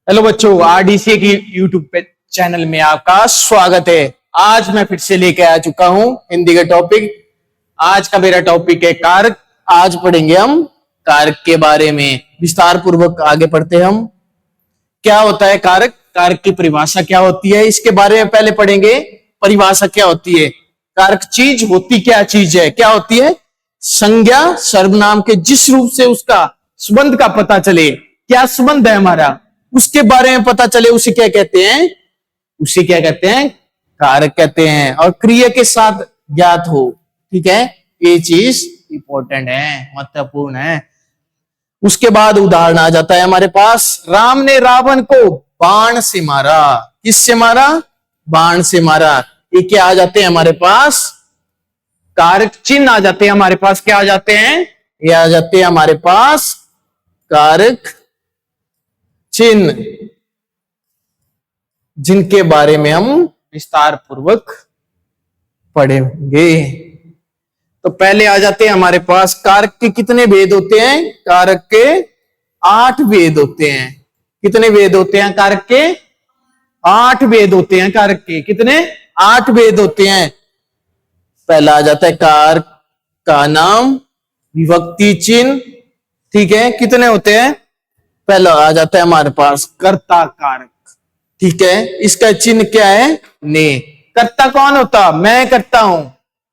Hello बच्चों, RDC की YouTube पे चैनल में आपका स्वागत है। आज मैं फिर से लेके आ चुका हूं हिंदी का टॉपिक। आज का मेरा टॉपिक है कारक। आज पढ़ेंगे हम कारक के बारे में विस्तार पूर्वक। आगे पढ़ते हैं हम। क्या होता है कारक, कारक की परिभाषा क्या होती है, इसके बारे में पहले पढ़ेंगे। परिभाषा क्या होती है, कारक चीज होती क्या चीज है, क्या होती है? संज्ञा सर्वनाम के जिस रूप से उसका संबंध का पता चले, क्या संबंध है हमारा, उसके बारे में पता चले, उसे क्या कहते हैं? उसे क्या कहते हैं? कारक कहते हैं। और क्रिया के साथ ज्ञात हो, ठीक है, ये चीज इंपॉर्टेंट है, महत्वपूर्ण है। उसके बाद उदाहरण आ जाता है हमारे पास। राम ने रावण को बाण से मारा। किससे मारा? बाण से मारा। ये क्या आ जाते हैं हमारे पास? कारक चिन्ह आ जाते हैं हमारे पास। क्या आ जाते हैं? ये आ जाते हैं हमारे पास कारक चिन्ह, जिनके बारे में हम विस्तार पूर्वक पढ़ेंगे। तो पहले आ जाते हैं हमारे पास कारक के कितने भेद होते हैं? कारक के 8 भेद होते हैं। कितने भेद होते हैं कारक के? 8 भेद होते हैं कारक के। कितने? 8 भेद होते हैं। पहला आ जाता है कारक का नाम, विभक्ति चिन्ह, ठीक है, कितने होते हैं? पहला आ जाता है हमारे पास कर्ता कारक, ठीक है, इसका चिन्ह क्या है? ने। कर्ता कौन होता? मैं करता हूं,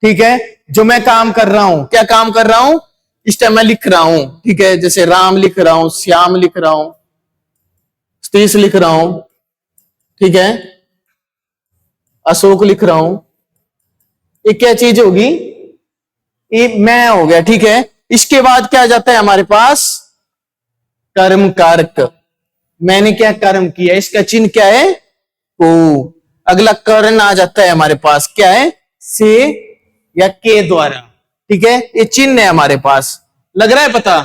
ठीक है, जो मैं काम कर रहा हूं। क्या काम कर रहा हूं? इस टाइम मैं लिख रहा हूं, ठीक है, जैसे राम लिख रहा हूं, श्याम लिख रहा हूं, सतीश लिख रहा हूं, ठीक है, अशोक लिख रहा हूं। ये क्या चीज होगी? ये मैं हो गया, ठीक है। इसके बाद क्या आ जाता है हमारे पास? कर्म कारक। मैंने क्या कर्म किया, इसका चिन्ह क्या है? को। अगला कर्ण आ जाता है हमारे पास, क्या है? से या के द्वारा, ठीक है, ये चिन्ह है हमारे पास। लग रहा है पता?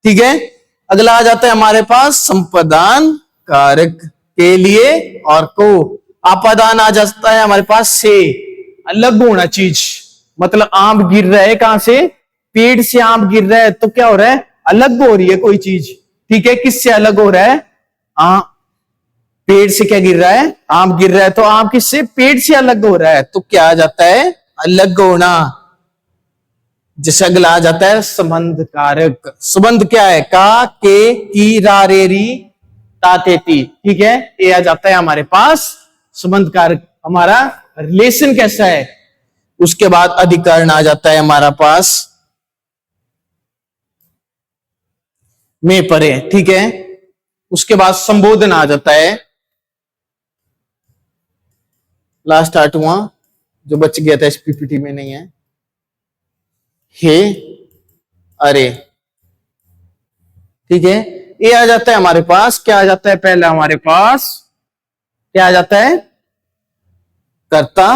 ठीक है। अगला आ जाता है हमारे पास संपादान कारक के लिए और को। आपादान आ जाता है हमारे पास से, अलग होना चीज। मतलब आम गिर रहा है, कहां से? पेड़ से आम गिर रहा है, तो क्या हो रहा है? अलग हो रही है कोई चीज, ठीक है। किससे अलग हो रहा है? पेड़ से क्या गिर रहा है? आम गिर रहा है, तो आम किससे? पेड़ से अलग हो रहा है, तो क्या आ जाता है? अलग होना। जैसे अगला आ जाता है संबंध कारक। संबंध क्या है? का, के, की, रा, रे, री, ता, ते, ती, ठीक है, ये आ जाता है हमारे पास संबंध कारक। हमारा रिलेशन कैसा है? उसके बाद अधिकरण आ जाता है हमारा पास, में परे, ठीक है। उसके बाद संबोधन आ जाता है, लास्ट 8वां जो बच गया था इस पीपीटी में नहीं है। हे, अरे, ठीक है, ये आ जाता है हमारे पास। क्या आ जाता है? पहला हमारे पास क्या आ जाता है? कर्ता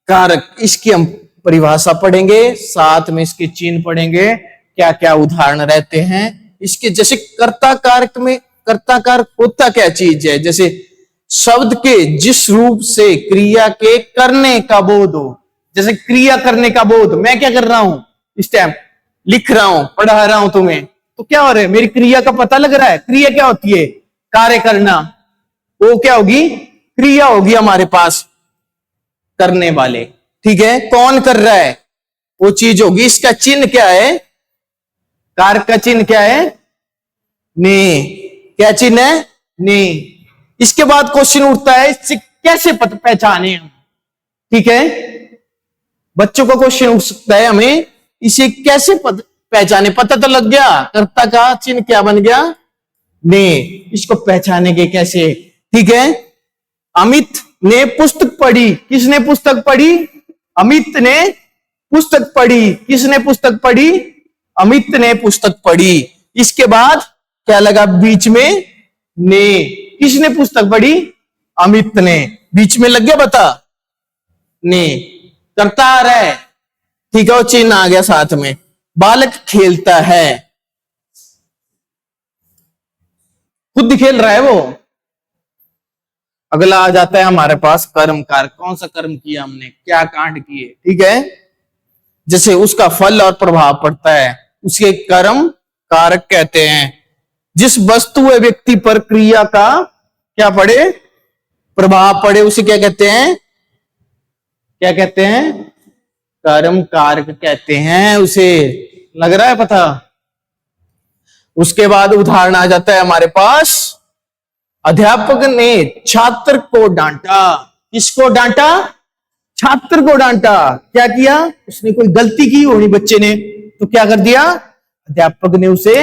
कारक। इसकी हम परिभाषा पढ़ेंगे, साथ में इसके चिन्ह पढ़ेंगे, क्या क्या उदाहरण रहते हैं इसके। जैसे कर्ता कारक में, कर्ता कारक होता क्या चीज है? जैसे शब्द के जिस रूप से क्रिया के करने का बोध हो। जैसे क्रिया करने का बोध, मैं क्या कर रहा हूं इस टाइम? लिख रहा हूं, पढ़ा रहा हूं तुम्हें, तो क्या हो रहा है? मेरी क्रिया का पता लग रहा है। क्रिया क्या होती है? कार्य करना। वो क्या होगी? क्रिया होगी हमारे पास, करने वाले, ठीक है। कौन कर रहा है, वो चीज होगी। इसका चिन्ह क्या है? कारक का चिन्ह क्या है? ने। क्या चिन्ह है? ने। इसके बाद क्वेश्चन उठता है, इससे कैसे पहचाने हम, ठीक है। बच्चों का क्वेश्चन उठ सकता है, हमें इसे कैसे पहचाने? पता तो लग गया, कर्ता का चिन्ह क्या बन गया? ने। इसको पहचानेंगे कैसे? ठीक है। अमित ने पुस्तक पढ़ी। किसने पुस्तक पढ़ी? अमित ने पुस्तक पढ़ी। किसने पुस्तक पढ़ी? अमित ने पुस्तक पढ़ी। इसके बाद क्या लगा बीच में? ने। किसने पुस्तक पढ़ी? अमित ने। बीच में लग गया, बता, ने। करता आ रहा है, ठीक है, वो चिन्ह आ गया साथ में। बालक खेलता है, खुद खेल रहा है वो। अगला आ जाता है हमारे पास कर्म कारक। कौन सा कर्म किया हमने, क्या कांड किए, ठीक है, जैसे उसका फल और प्रभाव पड़ता है, उसके कर्म कारक कहते हैं। जिस वस्तु व व्यक्ति पर क्रिया का क्या पड़े, प्रभाव पड़े, उसे क्या कहते हैं, क्या कहते हैं, कर्म कारक कहते हैं उसे। लग रहा है पता। उसके बाद उदाहरण आ जाता है हमारे पास, अध्यापक ने छात्र को डांटा। किसको डांटा, छात्र को डांटा। क्या किया, उसने कोई गलती की होनी बच्चे ने, तो क्या कर दिया, अध्यापक ने उसे,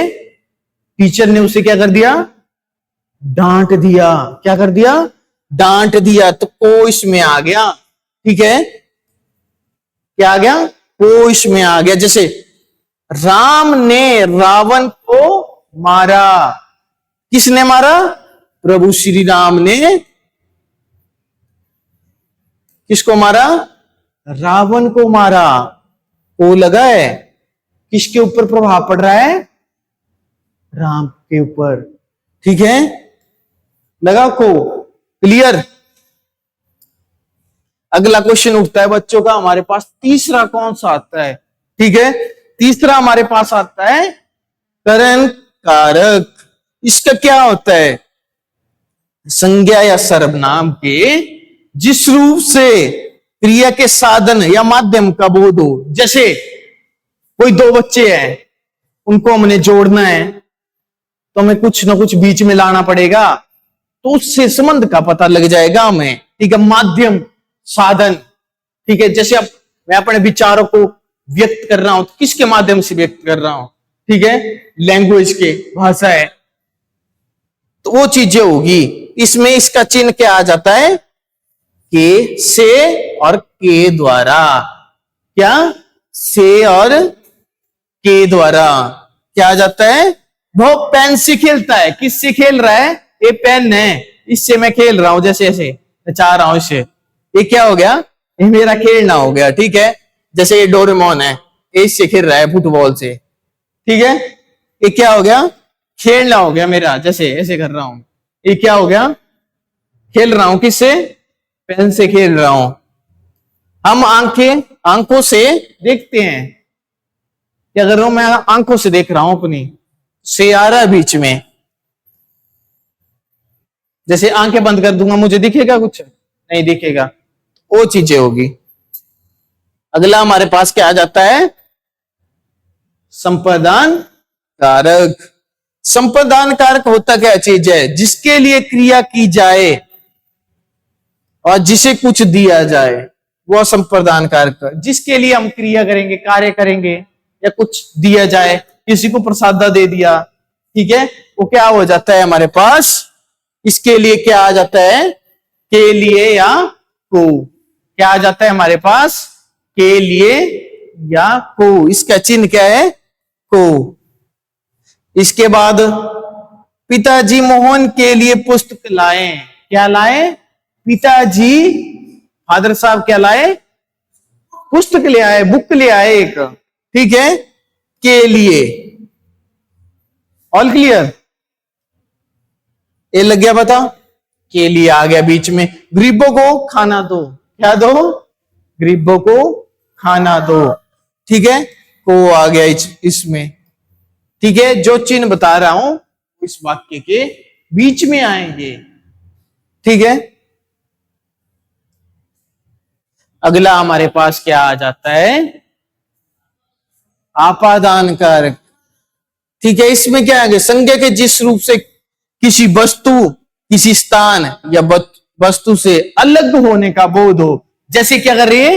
टीचर ने उसे क्या कर दिया, डांट दिया। क्या कर दिया, डांट दिया। तो को इसमें आ गया। ठीक है, क्या आ गया, को इसमें आ गया। जैसे राम ने रावण को मारा। किसने मारा, प्रभु श्री राम ने किसको मारा, रावण को मारा। को लगा है, किसके ऊपर प्रभाव पड़ रहा है, राम के ऊपर। ठीक है, लगा को, क्लियर। अगला क्वेश्चन उठता है बच्चों का हमारे पास, तीसरा कौन सा आता है। ठीक है, तीसरा हमारे पास आता है करण कारक। इसका क्या होता है, संज्ञा या सर्वनाम के जिस रूप से क्रिया के साधन या माध्यम का बोध हो। जैसे कोई दो बच्चे हैं, उनको हमने जोड़ना है, तो हमें कुछ ना कुछ बीच में लाना पड़ेगा, तो उससे संबंध का पता लग जाएगा हमें। ठीक है, माध्यम साधन। ठीक है, जैसे अब मैं अपने विचारों को व्यक्त कर रहा हूं, तो किसके माध्यम से व्यक्त कर रहा हूं, ठीक है, लैंग्वेज के, भाषा है, तो वो चीजें होगी। इसमें इसका चिन्ह क्या आ जाता है, के से और के द्वारा। क्या, से और के द्वारा क्या आ जाता है, वो पेन से खेलता है। किससे खेल रहा है, ये पेन है, इससे मैं खेल रहा हूं, जैसे ऐसे मैं चाह रहा हूं इससे, ये क्या हो गया, ये मेरा खेलना हो गया। ठीक है, जैसे ये डोरेमोन है, ये इससे खेल रहा है फुटबॉल से। ठीक है, ये क्या हो गया, खेलना हो गया मेरा, जैसे ऐसे कर रहा हूं, ये क्या हो गया, खेल रहा हूं, किससे, पेन से खेल रहा हूं। हम आंखों से देखते हैं, क्या कर रहा हूं मैं, आंखों से देख रहा हूं अपनी, से आ रहा है बीच में, जैसे आंखें बंद कर दूंगा मुझे दिखेगा, कुछ नहीं दिखेगा, वो चीजें होगी। अगला हमारे पास क्या आ जाता है, संप्रदान कारक। संप्रदान कारक होता क्या चीज है, जिसके लिए क्रिया की जाए और जिसे कुछ दिया जाए, वह संप्रदान कारक। जिसके लिए हम क्रिया करेंगे, कार्य करेंगे, या कुछ दिया जाए, किसी को प्रसादा दे दिया, ठीक है, वो क्या हो जाता है हमारे पास, इसके लिए क्या आ जाता है, के लिए या को। क्या आ जाता है हमारे पास, के लिए या को। इसका चिन्ह क्या है, को। इसके बाद पिताजी मोहन के लिए पुस्तक लाए। क्या लाए, पिताजी, फादर साहब क्या लाए, पुस्तक ले आए, बुक ले आए एक। ठीक है, के लिए। ऑल क्लियर, ये लग गया पता, के लिए आ गया बीच में। गरीबों को खाना दो, क्या दो, गरीबों को खाना दो। ठीक है, को आ गया इसमें। ठीक है, जो चिन्ह बता रहा हूं इस वाक्य के बीच में आएंगे। ठीक है, अगला हमारे पास क्या आ जाता है, आपादान कारक। ठीक है, इसमें क्या है, संज्ञा के जिस रूप से किसी वस्तु, किसी स्थान या वस्तु से अलग होने का बोध हो। जैसे क्या कर रही है,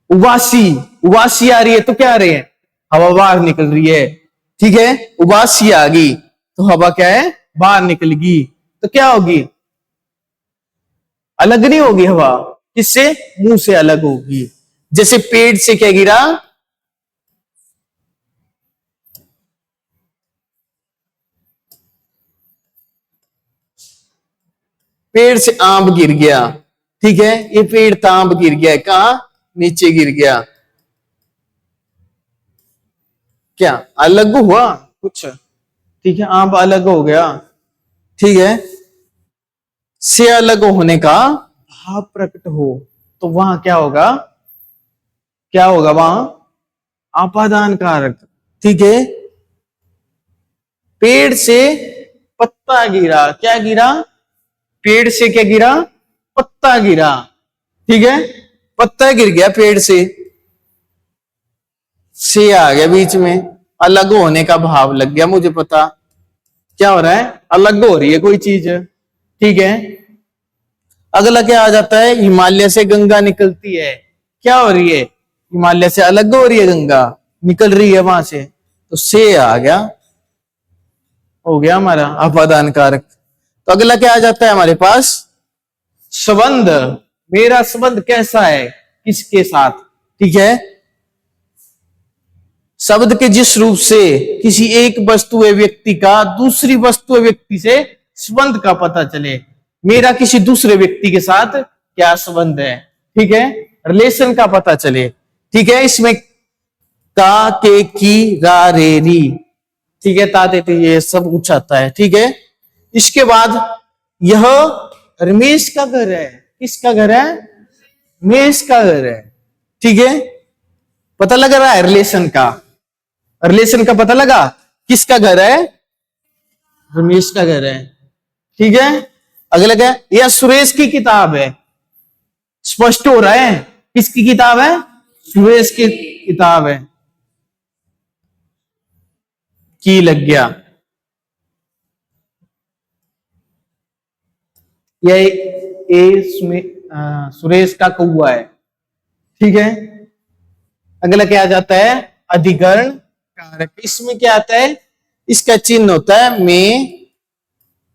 उबासी, उबासी आ रही है तो क्या आ रही है, हवा बाहर निकल रही है। ठीक है, उबासी आ गई तो हवा क्या है, बाहर निकलेगी, तो क्या होगी, अलग नहीं होगी हवा, किससे, मुंह से अलग होगी। जैसे पेड़ से क्या गिरा, पेड़ से आम गिर गया। ठीक है, ये पेड़ था, आम गिर गया, कहां, नीचे गिर गया, क्या अलग हुआ कुछ। ठीक है, आम अलग हो गया। ठीक है, से अलग होने का भाव प्रकट हो, तो वहां क्या होगा, क्या होगा वहां, आपादान कारक। ठीक है, पेड़ से पत्ता पत्ता गिरा। क्या गिरा? पेड़ से क्या गिरा? पत्ता गिरा। ठीक है, पत्ता गिर गया पेड़ से आ गया बीच में, अलग होने का भाव लग गया। मुझे पता क्या हो रहा है, अलग हो रही है कोई चीज। ठीक है, अगला क्या आ जाता है? हिमालय से गंगा निकलती है। क्या हो रही है? हिमालय से अलग हो रही है, गंगा निकल रही है वहां से, तो से आ गया, हो गया हमारा अपादान कारक। तो अगला क्या आ जाता है हमारे पास? संबंध। मेरा संबंध कैसा है, किसके साथ? ठीक है, शब्द के जिस रूप से किसी एक वस्तु या व्यक्ति का दूसरी वस्तु या व्यक्ति से संबंध का पता चले। मेरा किसी दूसरे व्यक्ति के साथ क्या संबंध है, ठीक है, रिलेशन का पता चले। ठीक है, इसमें का, के, की, रा, रे, री, ठीक है, ताते थे, ये सब कुछ आता है। ठीक है, इसके बाद यह रमेश का घर है। किसका घर है? रमेश का घर है। ठीक है, पता लग रहा है रिलेशन का, रिलेशन का पता लगा। किसका घर है? रमेश का घर है। ठीक है, अगला क्या? यह सुरेश की किताब है। स्पष्ट हो रहा है, किसकी किताब है? सुरेश की किताब है। की लग गया, यह सुरेश का कौआ है। ठीक है, अगला क्या आ जाता है? अधिकरण कारक। इसमें क्या आता है? इसका चिन्ह होता है में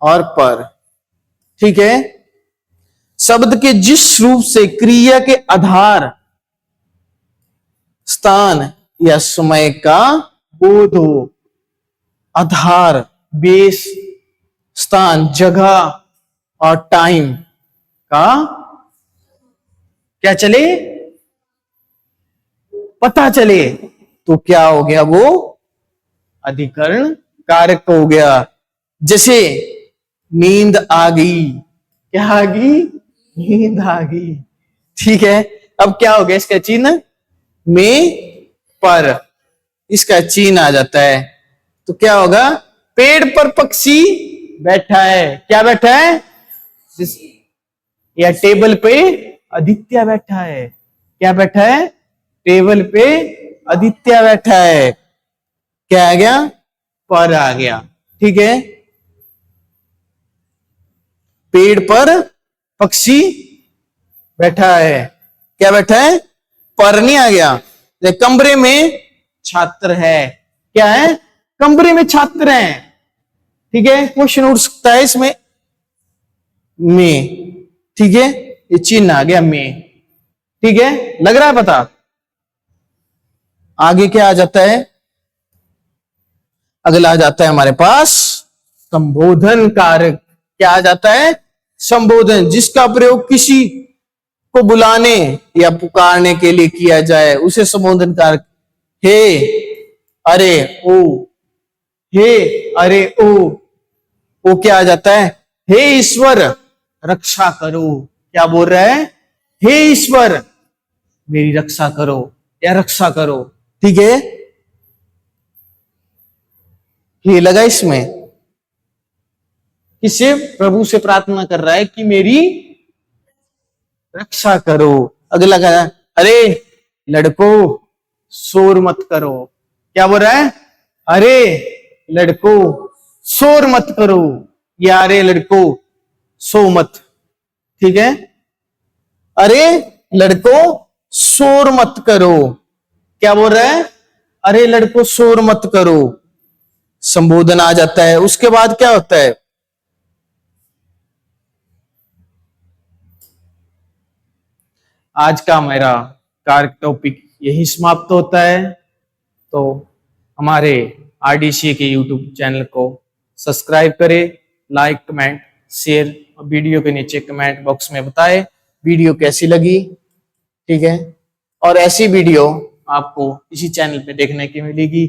और पर। ठीक है, शब्द के जिस रूप से क्रिया के आधार, स्थान या समय का बोध हो। आधार, बेस, स्थान, जगह और टाइम का क्या चले, पता चले, तो क्या हो गया? वो अधिकरण कारक हो गया। जैसे नींद आ गई। क्या आ गई? नींद आ गई। ठीक है, अब क्या हो गया? इसका चिन्ह में पर, इसका चिन्ह आ जाता है, तो क्या होगा? पेड़ पर पक्षी बैठा है। क्या बैठा है? या टेबल पे आदित्य बैठा है। क्या बैठा है? टेबल पे आदित्य बैठा है। क्या आ गया? पर आ गया। ठीक है, पेड़ पर पक्षी बैठा है। क्या बैठा है? पर नहीं आ गया। कमरे में छात्र है। क्या है? कमरे में छात्र हैं। ठीक है, क्वेश्चन उठ सकता है इसमें में। ठीक है, ये चिन्ह आ गया में। ठीक है, लग रहा है पता? आगे क्या आ जाता है? अगला आ जाता है हमारे पास संबोधन कारक। क्या आ जाता है? संबोधन, जिसका प्रयोग किसी को बुलाने या पुकारने के लिए किया जाए, उसे संबोधन कारक। हे, अरे, ओ। हे, अरे, ओ क्या आ जाता है? हे ईश्वर रक्षा करो। क्या बोल रहा है? हे ईश्वर मेरी रक्षा करो या रक्षा करो। ठीक है, ये लगा इसमें, किसे? प्रभु से प्रार्थना कर रहा है कि मेरी रक्षा करो। अगला कह रहा है, अरे लड़को शोर मत करो। क्या बोल रहा है? अरे लड़को शोर मत करो, या अरे लड़को सो मत। ठीक है, अरे लड़को शोर मत करो। क्या बोल रहा है? अरे लड़को शोर मत करो। संबोधन आ जाता है। उसके बाद क्या होता है? आज का मेरा कार्य टॉपिक यही समाप्त होता है। तो हमारे आरडीसी के यूट्यूब चैनल को सब्सक्राइब करें, लाइक, कमेंट, शेयर, वीडियो के नीचे कमेंट बॉक्स में बताएं वीडियो कैसी लगी। ठीक है, और ऐसी वीडियो आपको इसी चैनल पे देखने की मिलेगी।